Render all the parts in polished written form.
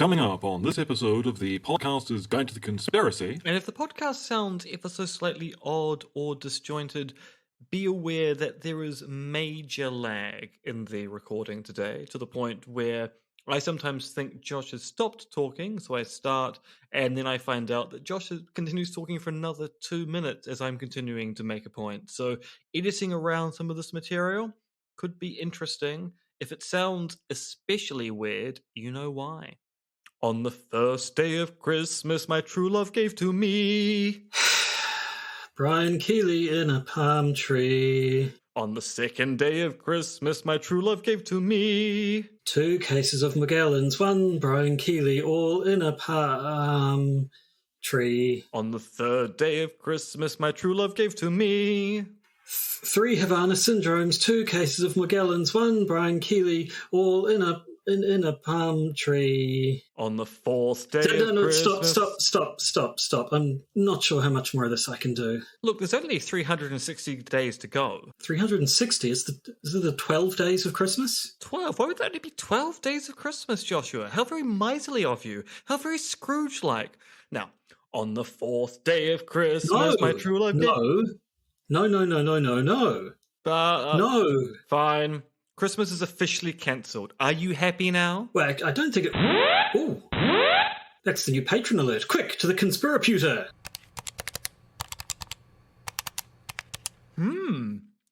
Coming up on this episode of the Podcaster's Guide to the Conspiracy. And if the podcast sounds ever so slightly odd or disjointed, be aware that there is major lag in the recording today, to the point where I sometimes think Josh has stopped talking, so I start, and then I find out that Josh continues talking for another 2 minutes as I'm continuing to make a point. So editing around some of this material could be interesting. If it sounds especially weird, you know why. On the first day of Christmas, my true love gave to me Brian Keeley in a palm tree. On the second day of Christmas, my true love gave to me 2 cases of Magellan's, 1 Brian Keeley, all in a palm tree. On the third day of Christmas, my true love gave to me 3 Havana syndromes, 2 cases of Magellan's, 1 Brian Keeley, all in a palm tree. On the fourth day of Christmas... Stop. I'm not sure how much more of this I can do. Look, there's only 360 days to go. 360? Is it the 12 days of Christmas? 12? Why would that only be 12 days of Christmas, Joshua? How very miserly of you. How very Scrooge-like. Now, on the fourth day of Christmas, my true love... No. No. Fine. Christmas is officially cancelled. Are you happy now? Well, I don't think it... Ooh. That's the new patron alert. Quick, to the Conspiraputer.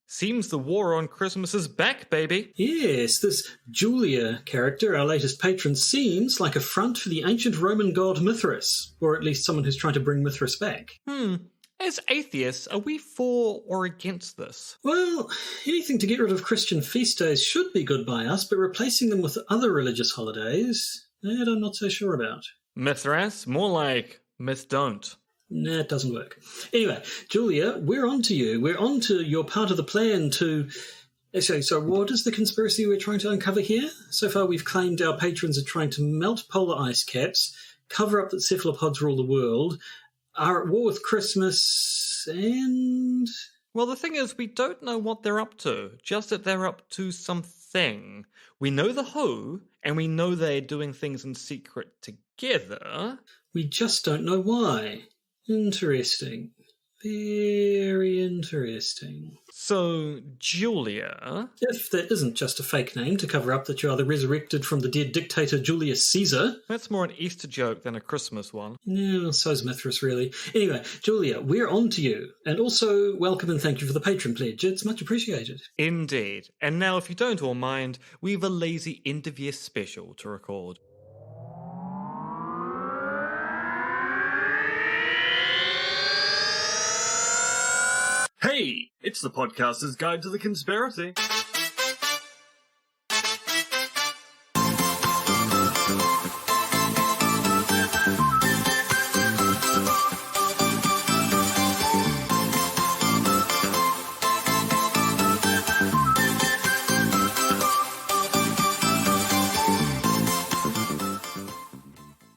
Seems the war on Christmas is back, baby. Yes, this Julia character, our latest patron, seems like a front for the ancient Roman god Mithras, or at least someone who's trying to bring Mithras back. As atheists, are we for or against this? Well, anything to get rid of Christian feast days should be good by us, but replacing them with other religious holidays, that I'm not so sure about. Mithras? More like myth don't. Nah, it doesn't work. Anyway, Julia, we're on to you. We're on to your part of the plan to... Actually, so what is the conspiracy we're trying to uncover here? So far we've claimed our patrons are trying to melt polar ice caps, cover up that cephalopods rule the world, are at war with Christmas, and... Well, the thing is, we don't know what they're up to, just that they're up to something. We know the who, and we know they're doing things in secret together. We just don't know why. Interesting. Very interesting. So, Julia... If that isn't just a fake name to cover up that you are the resurrected from the dead dictator Julius Caesar. That's more an Easter joke than a Christmas one. Yeah, so's Mithras, really. Anyway, Julia, we're on to you. And also, welcome and thank you for the patron pledge. It's much appreciated. Indeed. And now, if you don't all mind, we've a lazy end-of-year special to record. Hey, it's the Podcaster's Guide to the Conspiracy.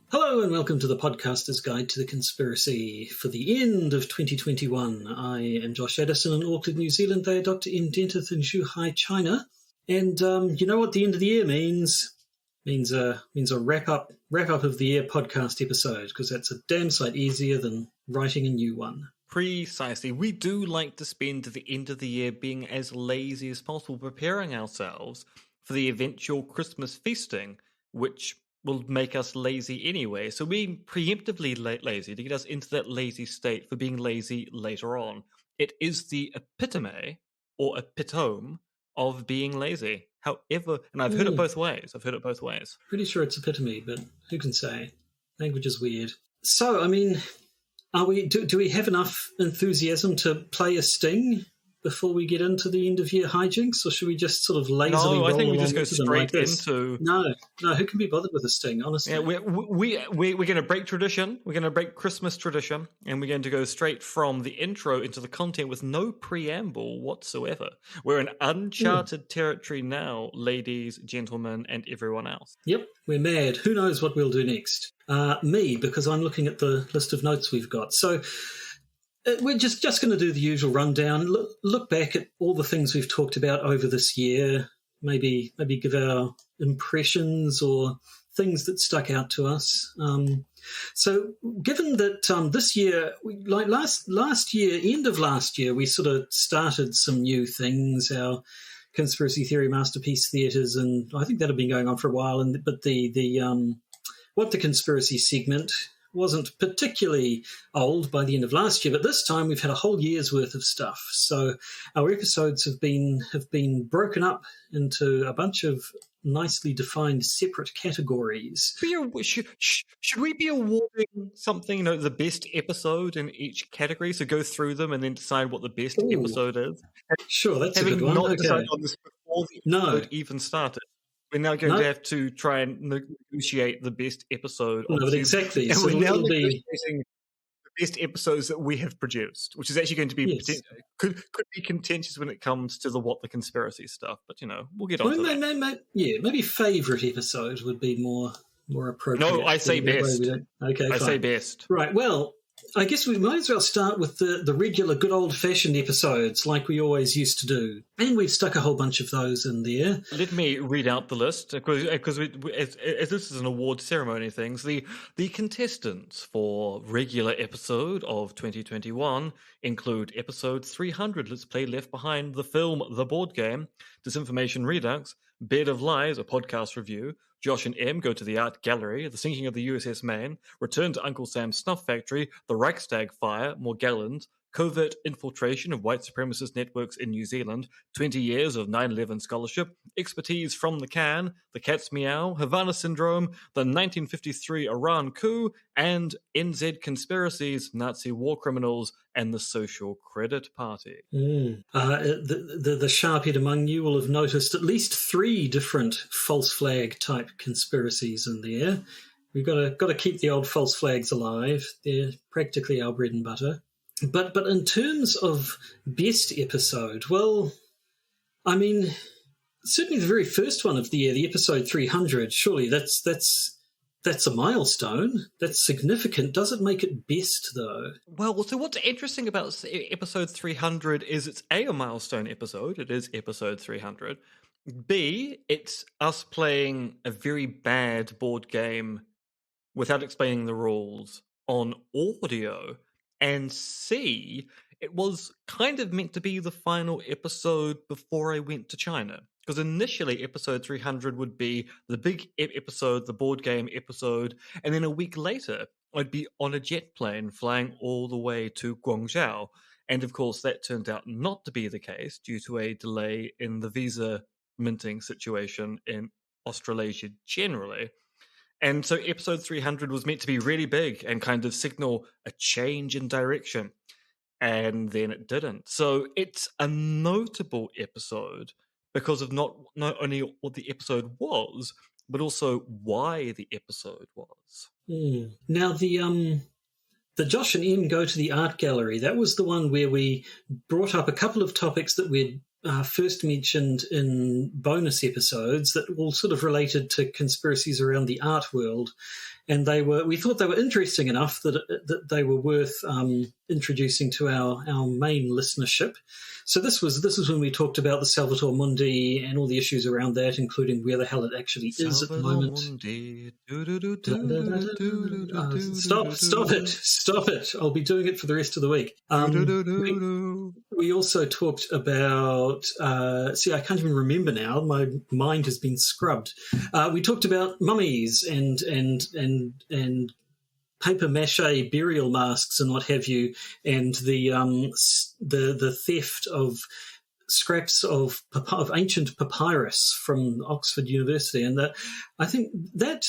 Hello and welcome to the Podcaster's Guide to the Conspiracy. For the end of 2021, I am Josh Addison in Auckland, New Zealand. They are Dr. M. Dentith in Zhuhai, China. And you know what the end of the year means? Means a wrap up of the year podcast episode, because that's a damn sight easier than writing a new one. Precisely. We do like to spend the end of the year being as lazy as possible, preparing ourselves for the eventual Christmas feasting, which will make us lazy anyway. So being preemptively lazy to get us into that lazy state for being lazy later on. It is the epitome or epitome of being lazy. However, and I've heard it both ways. Pretty sure it's epitome, but who can say? Language is weird. So, I mean, do we have enough enthusiasm to play a sting before we get into the end of year hijinks, or should we just sort of lazily roll I think we along just go straight into... No, who can be bothered with a sting, honestly? Yeah, we're going to break tradition. We're going to break Christmas tradition, and we're going to go straight from the intro into the content with no preamble whatsoever. We're in uncharted territory now, ladies, gentlemen, and everyone else. Yep, we're mad. Who knows what we'll do next? Me, because I'm looking at the list of notes we've got. So... we're just going to do the usual rundown, look back at all the things we've talked about over this year, maybe give our impressions or things that stuck out to us. So given that this year, like last year, end of last year, we sort of started some new things, our conspiracy theory masterpiece theatres, and I think that had been going on for a while. But the What the Conspiracy segment wasn't particularly old by the end of last year, but this time we've had a whole year's worth of stuff. So our episodes have been broken up into a bunch of nicely defined separate categories. Should we be awarding something, the best episode in each category? So go through them and then decide what the best episode is. Sure, that's a good one. Having not decided on this before the episode even started, we're now going to have to try and negotiate the best episode. No, but exactly. And so we're now negotiating the best episodes that we have produced, which is actually going to be could be contentious when it comes to the What the Conspiracy stuff. But we'll get on to that. Maybe favourite episode would be more appropriate. No, I say best. Okay, I say best. Right. Well, I guess we might as well start with the regular good old-fashioned episodes like we always used to do. And we've stuck a whole bunch of those in there. Let me read out the list, because as this is an award ceremony things, the contestants for regular episode of 2021 include episode 300, Let's Play Left Behind, the film The Board Game, Disinformation Redux, Bed of Lies, a podcast review, Josh and Em Go to the Art Gallery, The Sinking of the USS Maine, Return to Uncle Sam's Snuff Factory, The Reichstag Fire, More Gallons, Covert Infiltration of White Supremacist Networks in New Zealand, 20 Years of 9/11 Scholarship, Expertise from the Can, The Cat's Meow, Havana Syndrome, The 1953 Iran Coup, and NZ Conspiracies, Nazi War Criminals, and the Social Credit Party. The sharphead among you will have noticed at least 3 different false flag type conspiracies in there. We've got to keep the old false flags alive. They're practically our bread and butter. But in terms of best episode, well, I mean, certainly the very first one of the year, the episode 300, surely that's a milestone. That's significant. Does it make it best, though? Well, so what's interesting about episode 300 is it's a milestone episode. It is episode 300. B, it's us playing a very bad board game without explaining the rules on audio. And C, it was kind of meant to be the final episode before I went to China. Because initially, episode 300 would be the big episode, the board game episode, and then a week later, I'd be on a jet plane flying all the way to Guangzhou. And of course, that turned out not to be the case due to a delay in the visa minting situation in Australasia generally. And so episode 300 was meant to be really big and kind of signal a change in direction. And then it didn't. So it's a notable episode because of not only what the episode was, but also why the episode was. Now, the Josh and Em Go to the Art Gallery, that was the one where we brought up a couple of topics that we'd first mentioned in bonus episodes that all sort of related to conspiracies around the art world, and we thought they were interesting enough that they were worth introducing to our main listenership. So this was when we talked about the Salvator Mundi and all the issues around that, including where the hell it actually is at the moment. Stop it! I'll be doing it for the rest of the week. We also talked about. I can't even remember now. My mind has been scrubbed. We talked about mummies and paper mache burial masks and what have you, and the theft of scraps of ancient papyrus from Oxford University, and I think that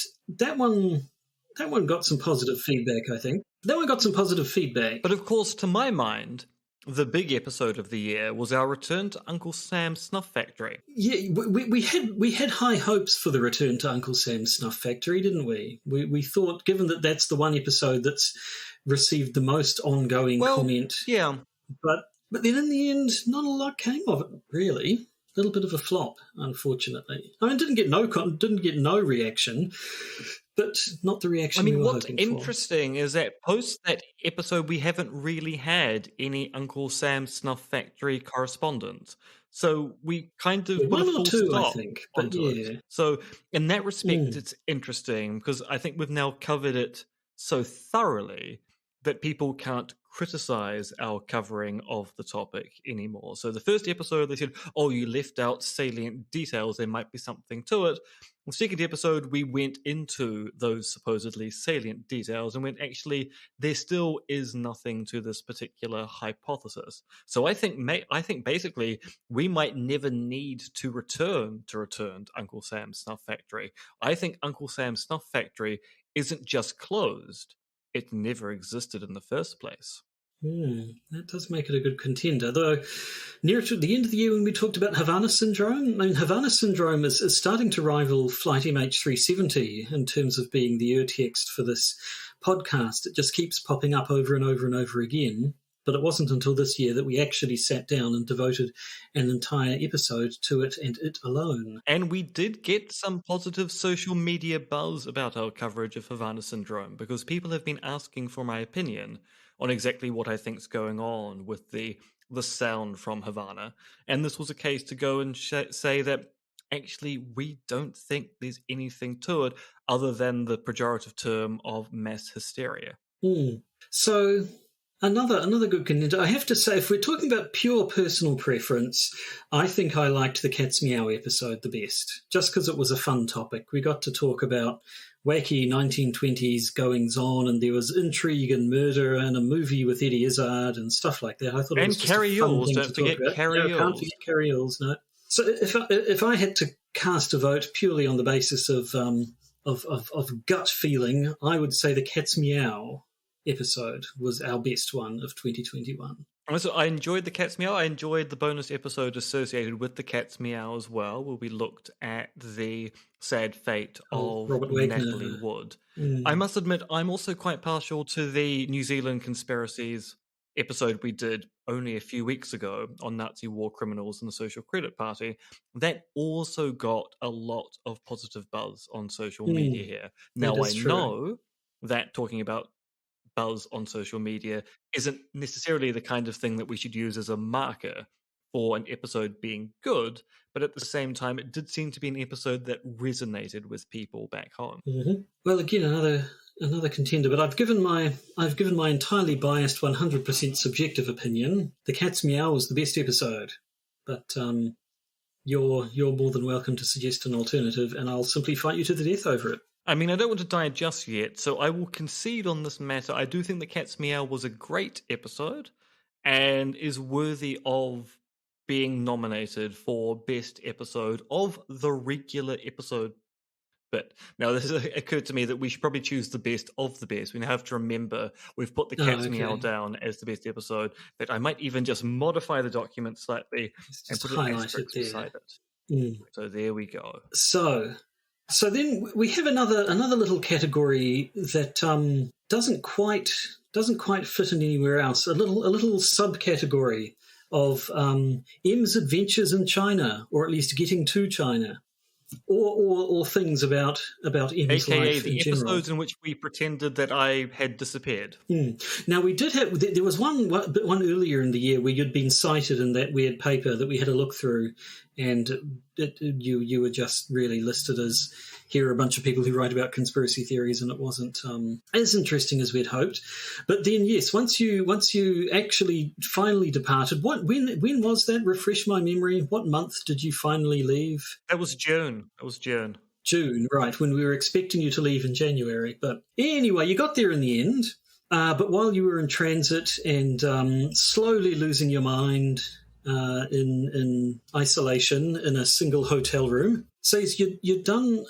one got some positive feedback. I think that one got some positive feedback. But of course, to my mind, the big episode of the year was our return to Uncle Sam's Snuff Factory. Yeah, we had high hopes for the return to Uncle Sam's Snuff Factory, didn't we? We thought, given that that's the one episode that's received the most ongoing comment. Yeah. But then in the end, not a lot came of it, really. A little bit of a flop, unfortunately. I mean, didn't get no reaction. but not the reaction we were what's hoping for. interesting is that post that episode, we haven't really had any Uncle Sam's Snuff Factory correspondence. So we kind of put one a or full two, I stop think, but onto yeah. it. So in that respect, it's interesting because I think we've now covered it so thoroughly that people can't criticize our covering of the topic anymore. So the first episode, they said, oh, you left out salient details, there might be something to it. The second episode, we went into those supposedly salient details and went, actually, there still is nothing to this particular hypothesis. So I think basically we might never need to return to Uncle Sam's Snuff Factory. I think Uncle Sam's Snuff Factory isn't just closed, it never existed in the first place. That does make it a good contender. Though, near to the end of the year when we talked about Havana Syndrome, I mean, Havana Syndrome is starting to rival Flight MH370 in terms of being the urtext for this podcast. It just keeps popping up over and over and over again. But it wasn't until this year that we actually sat down and devoted an entire episode to it and it alone. And we did get some positive social media buzz about our coverage of Havana Syndrome because people have been asking for my opinion on exactly what I think's going on with the sound from Havana. And this was a case to go and say that actually we don't think there's anything to it other than the pejorative term of mass hysteria. So another good contender. I have to say, if we're talking about pure personal preference, I think I liked the Cat's Meow episode the best, just because it was a fun topic. We got to talk about wacky 1920s goings-on, and there was intrigue and murder and a movie with Eddie Izzard and stuff like that. I thought it was just a fun thing to talk about. Can't forget Carrie Ills, no. So if I had to cast a vote purely on the basis of gut feeling, I would say the Cat's Meow episode was our best one of 2021. So I enjoyed the Cat's Meow. I enjoyed the bonus episode associated with the Cat's Meow as well, where we looked at the sad fate of Natalie Wood. I must admit, I'm also quite partial to the New Zealand Conspiracies episode we did only a few weeks ago on Nazi war criminals and the Social Credit Party. That also got a lot of positive buzz on social media here. Now, I know that talking about buzz on social media isn't necessarily the kind of thing that we should use as a marker for an episode being good, but at the same time, it did seem to be an episode that resonated with people back home. Well, again, another contender, but I've given my entirely biased 100% subjective opinion. The Cat's Meow was the best episode, but you're more than welcome to suggest an alternative, and I'll simply fight you to the death over it. I mean, I don't want to die just yet, so I will concede on this matter. I do think The Cat's Meow was a great episode and is worthy of being nominated for Best Episode of the regular episode. But now this has occurred to me that we should probably choose the best of the best. We now have to remember we've put The Cat's Meow down as the best episode, that I might even just modify the document slightly and put an asterisk beside it. So there we go. So then we have another little category that doesn't quite fit in anywhere else. A little subcategory of M's adventures in China, or at least getting to China, or things about M's AKA life the in general. episodes in which we pretended that I had disappeared. Now we did have. There was one earlier in the year where you'd been cited in that weird paper that we had a look through, and you were just really listed as, here are a bunch of people who write about conspiracy theories, and it wasn't as interesting as we'd hoped. But then, yes, once you actually finally departed, when was that? Refresh my memory. What month did you finally leave? That was June. June, right, when we were expecting you to leave in January. But anyway, you got there in the end. But while you were in transit and slowly losing your mind in isolation in a single hotel room, so you'd done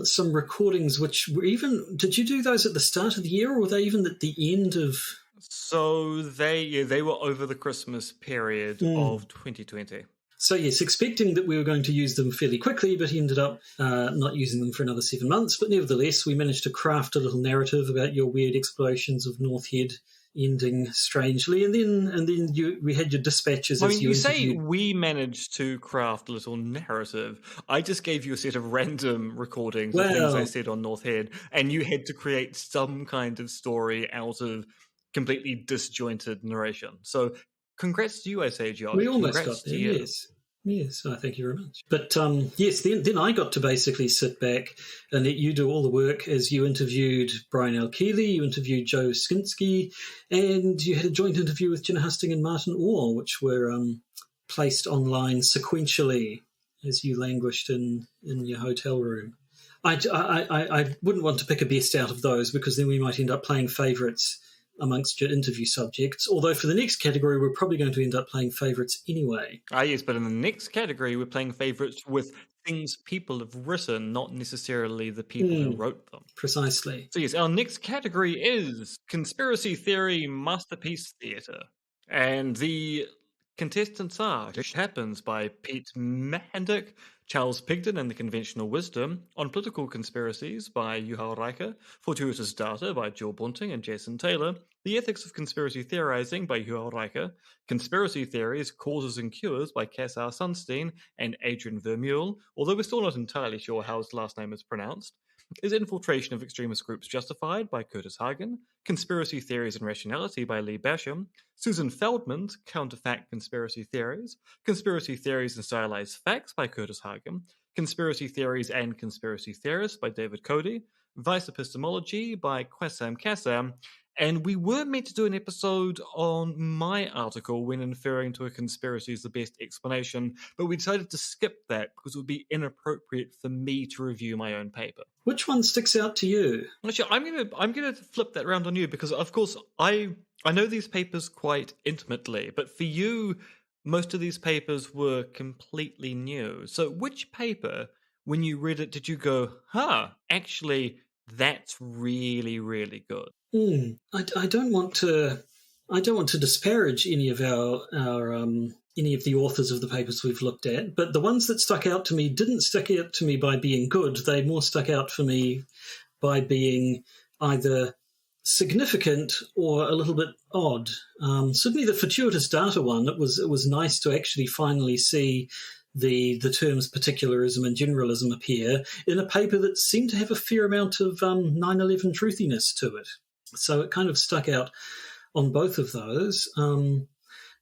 some recordings which were even... Did you do those at the start of the year, or were they even at the end of... So they were over the Christmas period of 2020. So yes, expecting that we were going to use them fairly quickly, but ended up not using them for another 7 months. But nevertheless, we managed to craft a little narrative about your weird explorations of North Head ending strangely, and then we had your dispatches I as mean, you you say interviewed. we managed to craft a little narrative. I just gave you a set of random recordings of things I Well, said on North Head, and you had to create some kind of story out of completely disjointed narration. So, congrats to you, I say, Josh. we almost Congrats got there, to you. yes. Yes, thank you very much. But yes, then I got to basically sit back and let you do all the work as you interviewed Brian L. Keeley, you interviewed Joe Skinsky, and you had a joint interview with Jenna Husting and Martin Orr, which were placed online sequentially as you languished in your hotel room. I wouldn't want to pick a best out of those because then we might end up playing favourites amongst your interview subjects, although for the next category we're probably going to end up playing favourites anyway. Ah, yes, but in the next category, we're playing favourites with things people have written, not necessarily the people who wrote them. Precisely. So yes, our next category is Conspiracy Theory Masterpiece Theatre. And the contestants are It Happens by Pete Mahandick, Charles Pigden and the Conventional Wisdom, On Political Conspiracies by Juha Riker, Fortuitous Data by Jill Bunting and Jason Taylor, The Ethics of Conspiracy Theorizing by Juha Riker, Conspiracy Theories, Causes and Cures by Cass R. Sunstein and Adrian Vermeule, although we're still not entirely sure how his last name is pronounced, Is Infiltration of Extremist Groups Justified by Curtis Hagen, Conspiracy Theories and Rationality by Lee Basham, Susan Feldman's Counterfact Conspiracy Theories, Conspiracy Theories and Stylized Facts by Curtis Hagen, Conspiracy Theories and Conspiracy Theorists by David Cody, Vice Epistemology by Qassam Qassam, and we were meant to do an episode on my article when inferring to a conspiracy is the best explanation, but we decided to skip that because it would be inappropriate for me to review my own paper. Which one sticks out to you? Actually, I'm gonna flip that around on you because, of course, I know these papers quite intimately, but for you, most of these papers were completely new. So, which paper, when you read it, did you go, actually, that's really, really good? I don't want to disparage any of any of the authors of the papers we've looked at, but the ones that stuck out to me didn't stick out to me by being good. They more stuck out for me by being either significant or a little bit odd. Certainly the Fortuitous Data one, it was nice to actually finally see the terms particularism and generalism appear in a paper that seemed to have a fair amount of 9/11 truthiness to it. So it kind of stuck out on both of those.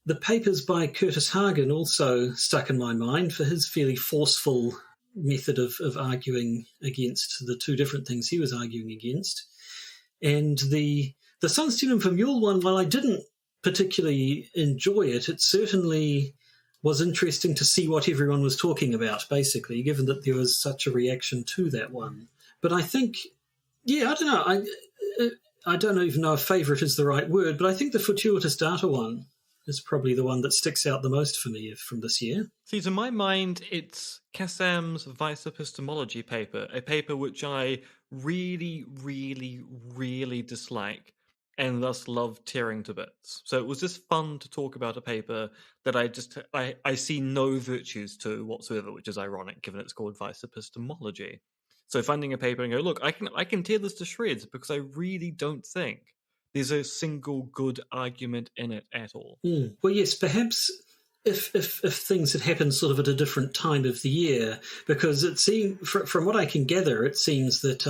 The papers by Curtis Hagen also stuck in my mind for his fairly forceful method of arguing against the two different things he was arguing against. And the Sunstein and Vermeule one, while I didn't particularly enjoy it, it certainly was interesting to see what everyone was talking about, basically, given that there was such a reaction to that one. But I think, I don't know, I don't even know if favourite is the right word, but I think the Fortuitous Data one is probably the one that sticks out the most for me from this year. See, to my mind, it's Qassam's Vice Epistemology paper, a paper which I really, really, really dislike and thus love tearing to bits. So it was just fun to talk about a paper that I see no virtues to whatsoever, which is ironic given it's called Vice Epistemology. So finding a paper and go, look, I can tear this to shreds because I really don't think there's a single good argument in it at all. Well, yes, perhaps if things had happened sort of at a different time of the year, because it seemed, from what I can gather, it seems that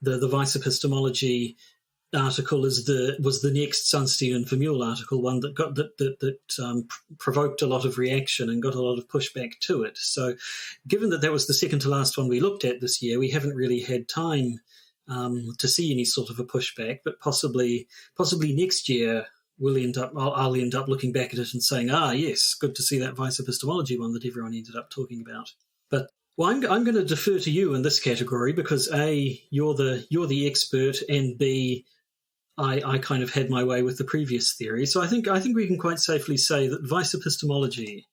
the Vice Epistemology article was the next Sunstein and Vermeule article, one that provoked a lot of reaction and got a lot of pushback to it. So, given that was the second to last one we looked at this year, we haven't really had time to see any sort of a pushback. But possibly next year I'll end up looking back at it and saying, yes, good to see that Vice Epistemology one that everyone ended up talking about. But well, I'm going to defer to you in this category because A, you're the expert, and B, I kind of had my way with the previous theory. So I think we can quite safely say that Vice Epistemology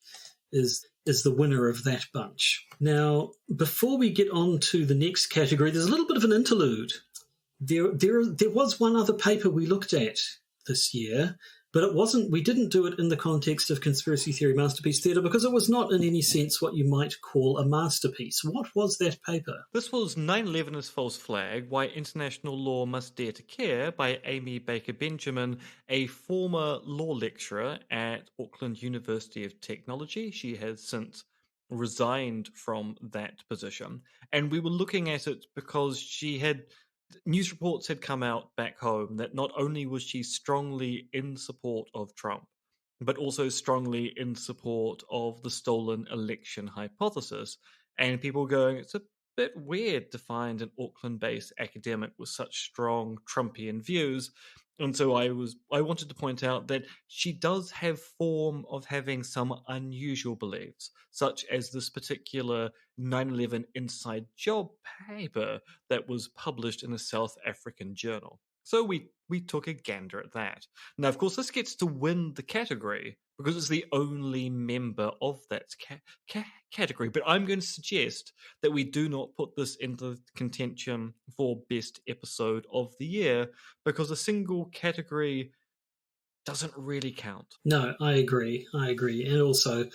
is the winner of that bunch. Now, before we get on to the next category, there's a little bit of an interlude. There was one other paper we looked at this year, But it wasn't. We didn't do it in the context of conspiracy theory masterpiece theatre because it was not in any sense what you might call a masterpiece. What was that paper? This was 9/11 as False Flag, Why International Law Must Dare to Care by Amy Baker Benjamin, a former law lecturer at Auckland University of Technology. She has since resigned from that position. And we were looking at it because news reports had come out back home that not only was she strongly in support of Trump, but also strongly in support of the stolen election hypothesis. And people going, it's a bit weird to find an Auckland-based academic with such strong Trumpian views. And so I wanted to point out that she does have form of having some unusual beliefs, such as this particular 9/11 inside job paper that was published in a South African journal. So we took a gander at that. Now, of course, this gets to win the category because it's the only member of that category. But I'm going to suggest that we do not put this into contention for best episode of the year because a single category doesn't really count. No, I agree. And also,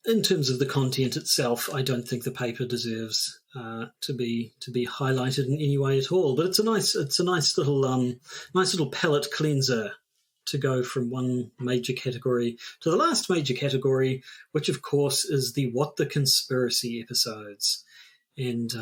in terms of the content itself, I don't think the paper deserves to be highlighted in any way at all. But it's a nice little palate cleanser to go from one major category to the last major category, which of course is the What the Conspiracy episodes. And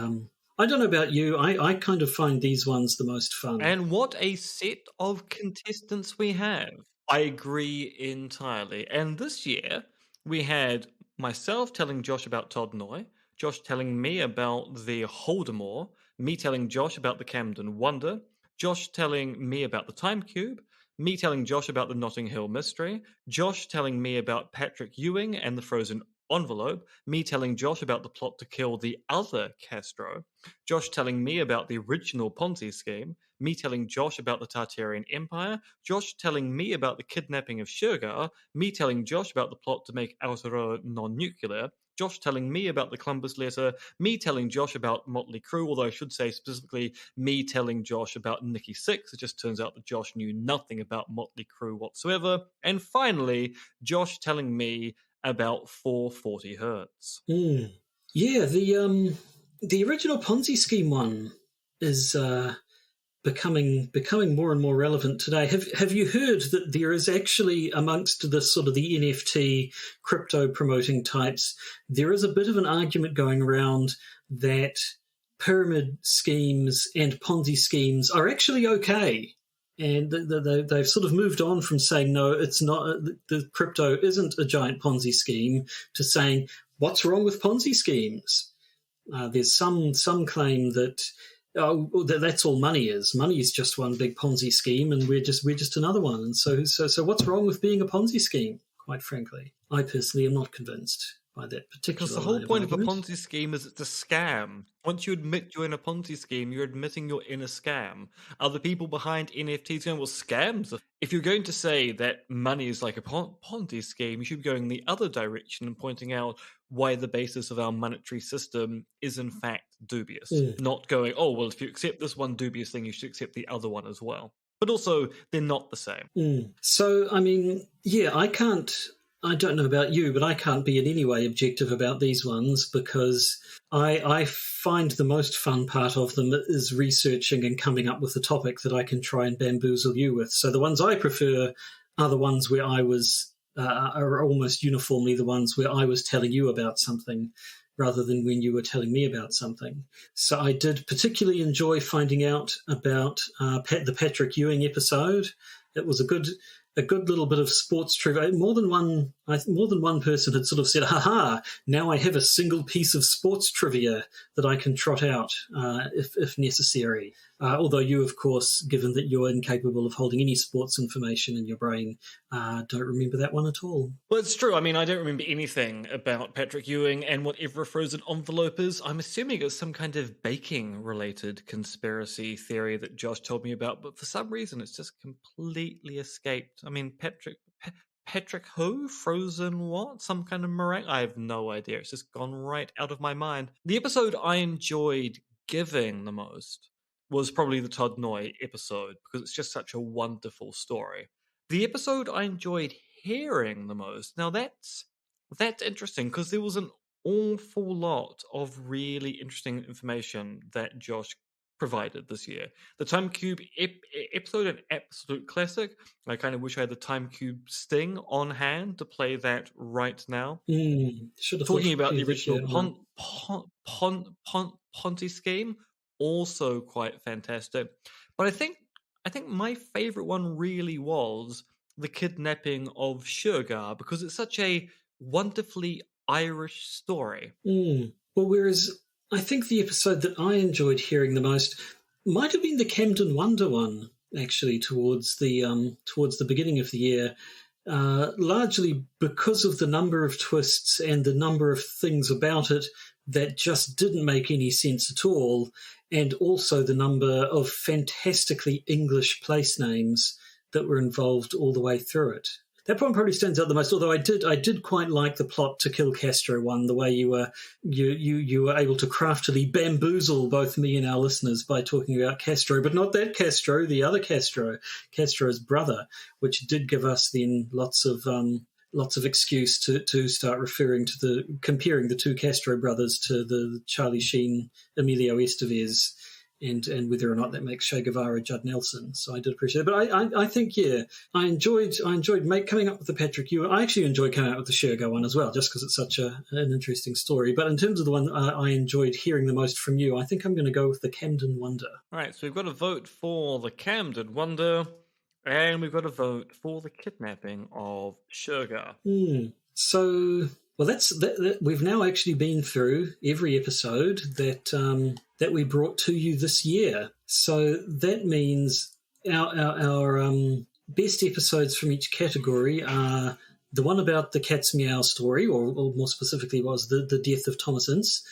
I don't know about you, I kind of find these ones the most fun. And what a set of contestants we have. I agree entirely. And this year, we had myself telling Josh about Todd Noy, Josh telling me about the Holdemore, me telling Josh about the Camden Wonder, Josh telling me about the Time Cube, me telling Josh about the Notting Hill Mystery, Josh telling me about Patrick Ewing and the Frozen Envelope, me telling Josh about the plot to kill the other Castro, Josh telling me about the original Ponzi scheme, me telling Josh about the Tartarian Empire, Josh telling me about the kidnapping of Shergar, me telling Josh about the plot to make Aotearoa non-nuclear, Josh telling me about the Columbus letter, me telling Josh about Motley Crue, although I should say specifically me telling Josh about Nikki Sixx. It just turns out that Josh knew nothing about Motley Crue whatsoever. And finally, Josh telling me about 440 Hertz. Yeah, the original Ponzi scheme one is becoming more and more relevant today. Have you heard that there is actually amongst the sort of the NFT crypto promoting types, there is a bit of an argument going around that pyramid schemes and Ponzi schemes are actually okay. And they've sort of moved on from saying, no, it's not, the crypto isn't a giant Ponzi scheme, to saying, what's wrong with Ponzi schemes? There's some claim that that's all money is. Money is just one big Ponzi scheme, and we're just another one. And so what's wrong with being a Ponzi scheme? Quite frankly, I personally am not convinced by that particular. Because the whole point of a Ponzi scheme is it's a scam. Once you admit you're in a Ponzi scheme, you're admitting you're in a scam. Are the people behind NFTs going, well, scams? If you're going to say that money is like a Ponzi scheme, you should be going the other direction and pointing out why the basis of our monetary system is in fact dubious. Not going, oh, well, if you accept this one dubious thing, you should accept the other one as well. But also, they're not the same. So, I mean, yeah, I don't know about you, but I can't be in any way objective about these ones because I find the most fun part of them is researching and coming up with a topic that I can try and bamboozle you with. So the ones I prefer are the ones where I was, are almost uniformly the ones where I was telling you about something rather than when you were telling me about something. So I did particularly enjoy finding out about the Patrick Ewing episode. It was a good little bit of sports trivia. More than one person had sort of said, "Ha! Now I have a single piece of sports trivia that I can trot out if necessary." Although you, of course, given that you're incapable of holding any sports information in your brain, don't remember that one at all. Well, it's true. I mean, I don't remember anything about Patrick Ewing and whatever a frozen envelope is. I'm assuming it's some kind of baking-related conspiracy theory that Josh told me about, but for some reason it's just completely escaped. I mean, Patrick who? Frozen what? Some kind of meringue? I have no idea. It's just gone right out of my mind. The episode I enjoyed giving the most was probably the Todd Noy episode because it's just such a wonderful story. The episode I enjoyed hearing the most. Now that's interesting because there was an awful lot of really interesting information that Josh provided this year. The Time Cube episode, an absolute classic. I kind of wish I had the Time Cube sting on hand to play that right now. Should have Talking thought about the of this original year. Ponzi scheme, also quite fantastic. But I think my favorite one really was the kidnapping of Shergar because it's such a wonderfully Irish story. Well, whereas I think the episode that I enjoyed hearing the most might have been the Camden Wonder one, actually, towards the beginning of the year, largely because of the number of twists and the number of things about it that just didn't make any sense at all, and also the number of fantastically English place names that were involved all the way through it. That one probably stands out the most. Although I did quite like the plot to kill Castro one, the way you were able to craftily bamboozle both me and our listeners by talking about Castro, but not that Castro, the other Castro, Castro's brother, which did give us then lots of excuse to start comparing the two Castro brothers to the Charlie Sheen, Emilio Estevez. And whether or not that makes Che Guevara Judd Nelson. So I did appreciate it. But I think, yeah, I enjoyed coming up with the Patrick Ewing. I actually enjoyed coming up with the Shergar one as well, just because it's such an interesting story. But in terms of the one I enjoyed hearing the most from you, I think I'm going to go with the Camden Wonder. All right, so we've got a vote for the Camden Wonder, and we've got a vote for the kidnapping of Shergar. So... Well, that we've now actually been through every episode that we brought to you this year. So that means our best episodes from each category are the one about the Cat's Meow story, or more specifically was the death of Thomas Ince.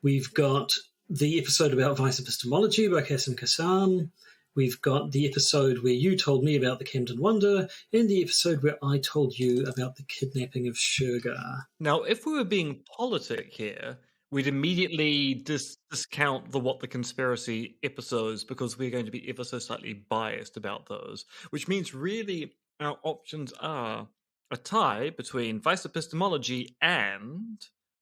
We've got the episode about vice epistemology by Qasim Qassam. We've got the episode where you told me about the Camden Wonder, and the episode where I told you about the kidnapping of Shergar. Now, if we were being politic here, we'd immediately discount the What the Conspiracy episodes because we're going to be ever so slightly biased about those, which means really our options are a tie between vice epistemology and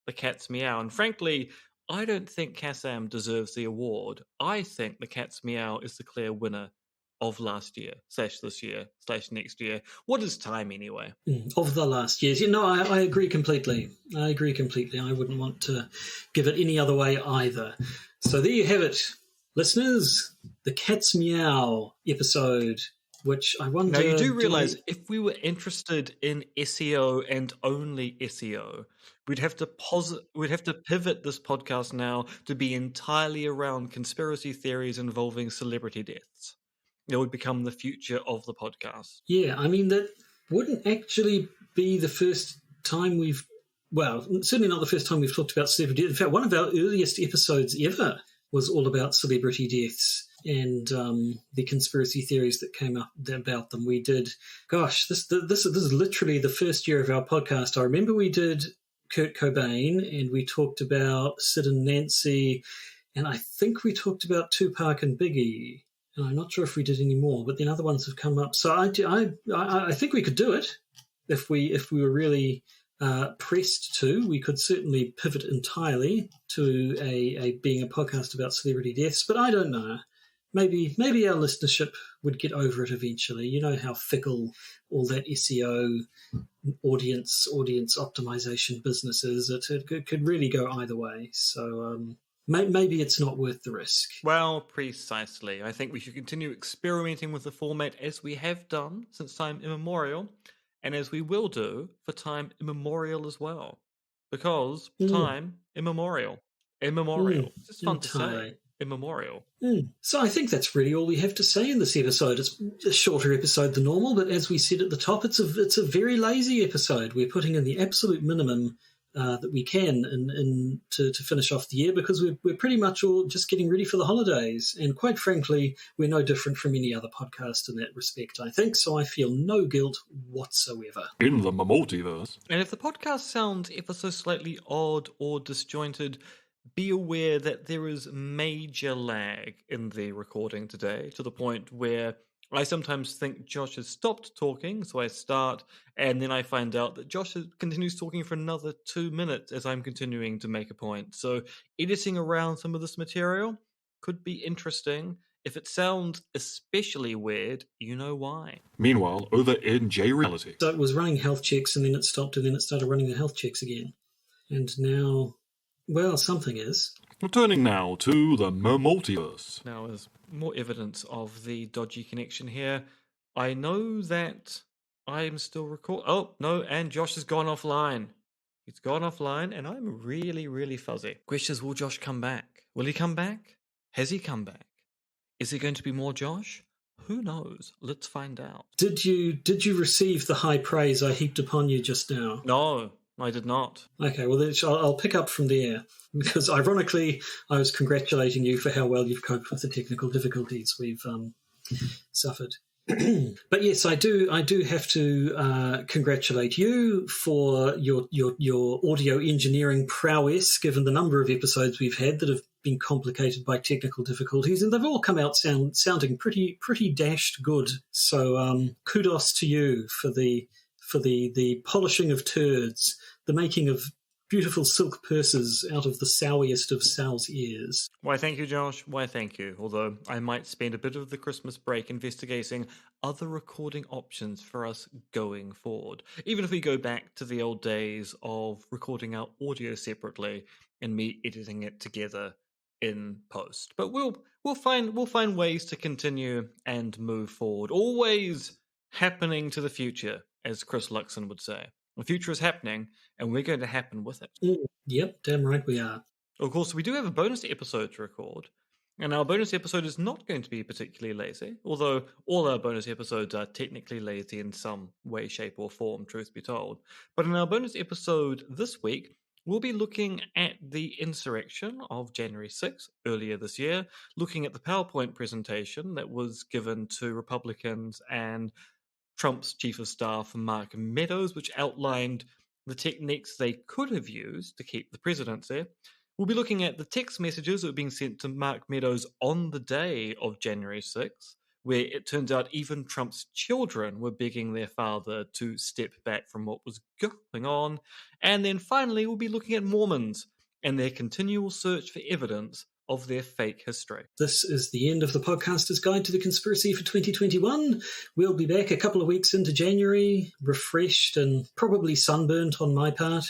the Cat's Meow. And frankly, I don't think Qassam deserves the award. I think the Cat's Meow is the clear winner of last year, /this year, /next year. What is time anyway? Of the last years. I agree completely. I wouldn't want to give it any other way either. So there you have it, listeners. The Cat's Meow episode, which I wonder... Now, you do realise if we were interested in SEO and only SEO, we'd have to pivot this podcast now to be entirely around conspiracy theories involving celebrity deaths. It would become the future of the podcast. Yeah, I mean, that wouldn't actually be the first time certainly not the first time we've talked about celebrity deaths. In fact, one of our earliest episodes ever was all about celebrity deaths and the conspiracy theories that came up about them. We did, this is literally the first year of our podcast. I remember we did Kurt Cobain, and we talked about Sid and Nancy, and I think we talked about Tupac and Biggie. And I'm not sure if we did any more, but then other ones have come up. So I think we could do it if we were really pressed to. We could certainly pivot entirely to a being a podcast about celebrity deaths, but I don't know. Maybe our listenership would get over it eventually. You know how fickle all that SEO audience optimization business is. It could really go either way. So maybe it's not worth the risk. Well, precisely. I think we should continue experimenting with the format as we have done since time immemorial, and as we will do for time immemorial as well. Because time immemorial. It's just fun to say. Immemorial. So I think that's really all we have to say in this episode. It's a shorter episode than normal, but as we said at the top, it's a very lazy episode. We're putting in the absolute minimum that we can to finish off the year because we're pretty much all just getting ready for the holidays. And quite frankly, we're no different from any other podcast in that respect, I think. So I feel no guilt whatsoever. In the multiverse. And if the podcast sounds ever so slightly odd or disjointed, be aware that there is major lag in the recording today, to the point where I sometimes think Josh has stopped talking, so I start, and then I find out that Josh continues talking for another 2 minutes as I'm continuing to make a point. So editing around some of this material could be interesting. If it sounds especially weird, you know why. Meanwhile, over in J reality. So it was running health checks, and then it stopped, and then it started running the health checks again. And now, well, something is. Returning now to the multiverse. Now, as more evidence of the dodgy connection here, I know that I'm still recording. Oh, no, and Josh has gone offline. He's gone offline, and I'm really, really fuzzy. Question is, will Josh come back? Will he come back? Has he come back? Is there going to be more Josh? Who knows? Let's find out. Did you receive the high praise I heaped upon you just now? No, I did not. Okay, well, then I'll pick up from there, because ironically, I was congratulating you for how well you've coped with the technical difficulties we've suffered. But yes, I do have to congratulate you for your audio engineering prowess, given the number of episodes we've had that have been complicated by technical difficulties, and they've all come out sounding pretty dashed good. So kudos to you for the polishing of turds, the making of beautiful silk purses out of the souriest of sow's ears. Why, thank you, Josh. Why, thank you. Although I might spend a bit of the Christmas break investigating other recording options for us going forward. Even if we go back to the old days of recording our audio separately and me editing it together in post. But we'll find ways to continue and move forward. Always happening to the future, as Chris Luxon would say. The future is happening, and we're going to happen with it. Yep, damn right we are. Of course, we do have a bonus episode to record, and our bonus episode is not going to be particularly lazy, although all our bonus episodes are technically lazy in some way, shape, or form, truth be told. But in our bonus episode this week, we'll be looking at the insurrection of January 6th, earlier this year, looking at the PowerPoint presentation that was given to Republicans and Trump's chief of staff, Mark Meadows, which outlined the techniques they could have used to keep the presidency. We'll be looking at the text messages that were being sent to Mark Meadows on the day of January 6th, where it turns out even Trump's children were begging their father to step back from what was going on. And then finally, we'll be looking at Mormons and their continual search for evidence of their fake history. This is the end of the Podcaster's Guide to the Conspiracy for 2021. We'll be back a couple of weeks into January, refreshed and probably sunburnt on my part,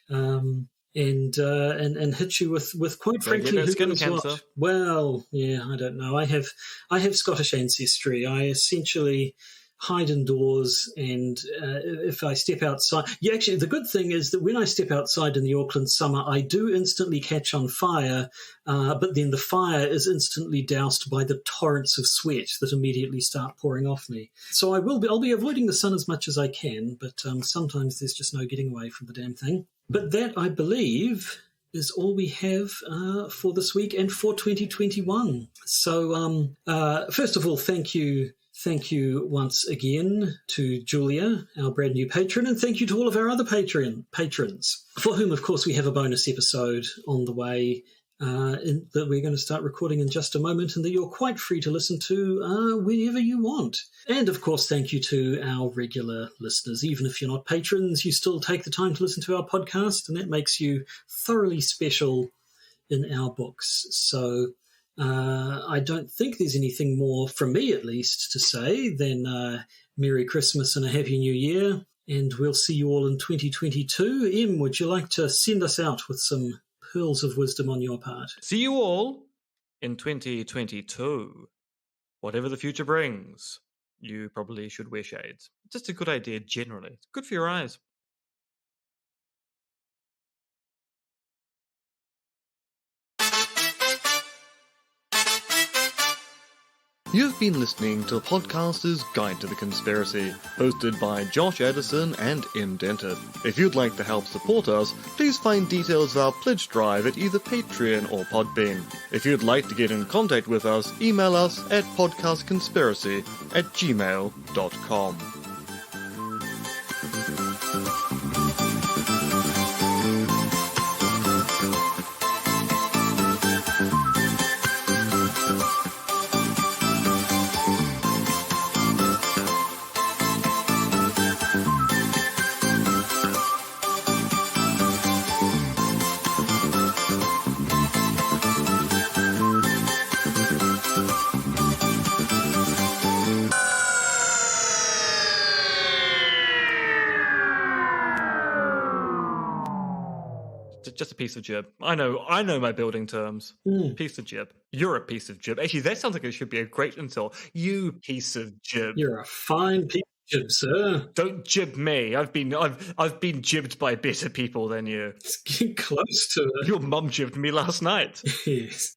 and hit you with quite frankly, who knows what. Well, yeah, I don't know. I have Scottish ancestry. I essentially hide indoors, and if I step outside... Yeah, actually, the good thing is that when I step outside in the Auckland summer, I do instantly catch on fire, but then the fire is instantly doused by the torrents of sweat that immediately start pouring off me. So I'll be avoiding the sun as much as I can, but sometimes there's just no getting away from the damn thing. But that, I believe, is all we have for this week and for 2021. So first of all, thank you once again to Julia, our brand new patron, and thank you to all of our other patrons, for whom, of course, we have a bonus episode on the way that we're going to start recording in just a moment, and that you're quite free to listen to whenever you want. And, of course, thank you to our regular listeners. Even if you're not patrons, you still take the time to listen to our podcast, and that makes you thoroughly special in our books. So I don't think there's anything more, from me at least, to say than Merry Christmas and a Happy New Year, and we'll see you all in 2022. Em, would you like to send us out with some pearls of wisdom on your part? See you all in 2022. Whatever the future brings, you probably should wear shades. Just a good idea generally. It's good for your eyes. You've been listening to the Podcaster's Guide to the Conspiracy, hosted by Josh Addison and Indented. If you'd like to help support us, please find details of our pledge drive at either Patreon or Podbean. If you'd like to get in contact with us, email us at podcastconspiracy@gmail.com. just a piece of jib. I know my building terms. Piece of jib. You're a piece of jib. Actually, that sounds like it should be a great insult. You piece of jib. You're a fine piece of jib, sir. Don't jib me. I've been jibbed by better people than you. It's getting close to it. Your mum jibbed me last night. Yes.